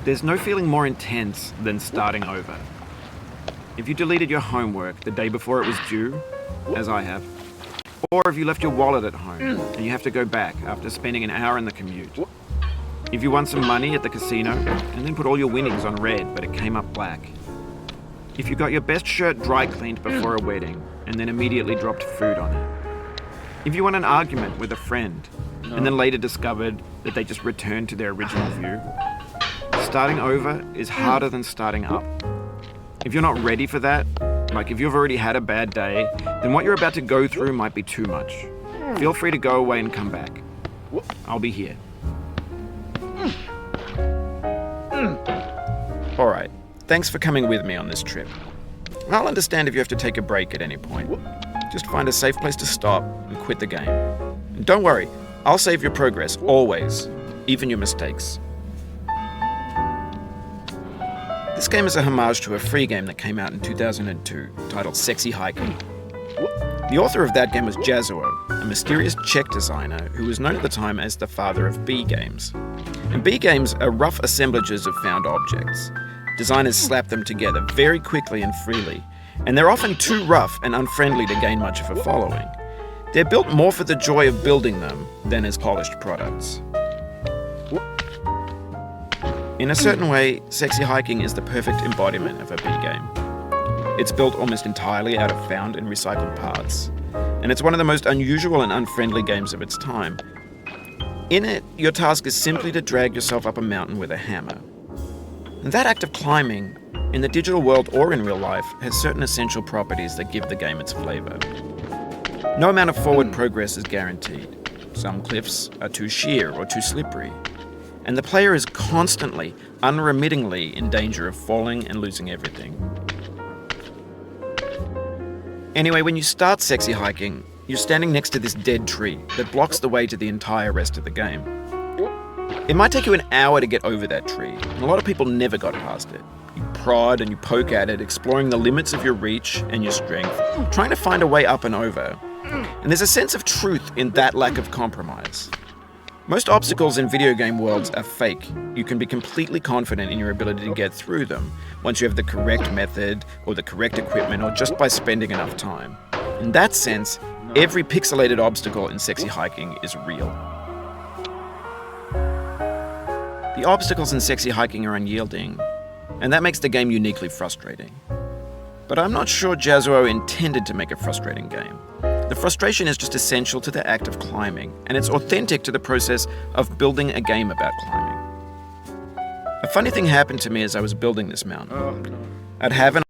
There's no feeling more intense than starting over. If you deleted your homework the day before it was due, as I have, or if you left your wallet at home and you have to go back after spending an hour in the commute. If you won some money at the casino and then put all your winnings on red but it came up black. If you got your best shirt dry cleaned before a wedding and then immediately dropped food on it. If you won an argument with a friend and then later discovered that they just returned to their original view. Starting over is harder than starting up. If you're not ready for that, like if you've already had a bad day, then what you're about to go through might be too much. Feel free to go away and come back. I'll be here. Alright, thanks for coming with me on this trip. I'll understand if you have to take a break at any point. Just find a safe place to stop and quit the game. And don't worry, I'll save your progress, always, even your mistakes. This game is a homage to a free game that came out in 2002, titled Sexy Hiking. The author of that game was Jazuo, a mysterious Czech designer who was known at the time as the father of B games. And B games are rough assemblages of found objects. Designers slap them together very quickly and freely, and they're often too rough and unfriendly to gain much of a following. They're built more for the joy of building them than as polished products. In a certain way, Sexy Hiking is the perfect embodiment of a B game. It's built almost entirely out of found and recycled parts, and it's one of the most unusual and unfriendly games of its time. In it, your task is simply to drag yourself up a mountain with a hammer. And that act of climbing, in the digital world or in real life, has certain essential properties that give the game its flavor. No amount of forward progress is guaranteed. Some cliffs are too sheer or too slippery. And the player is constantly, unremittingly in danger of falling and losing everything. Anyway, when you start Sexy Hiking, you're standing next to this dead tree that blocks the way to the entire rest of the game. It might take you an hour to get over that tree, and a lot of people never got past it. You prod and you poke at it, exploring the limits of your reach and your strength, trying to find a way up and over. And there's a sense of truth in that lack of compromise. Most obstacles in video game worlds are fake. You can be completely confident in your ability to get through them once you have the correct method or the correct equipment or just by spending enough time. In that sense, every pixelated obstacle in Sexy Hiking is real. The obstacles in Sexy Hiking are unyielding, and that makes the game uniquely frustrating. But I'm not sure Jazuo intended to make a frustrating game. The frustration is just essential to the act of climbing, and it's authentic to the process of building a game about climbing. A funny thing happened to me as I was building this mountain. I'd have an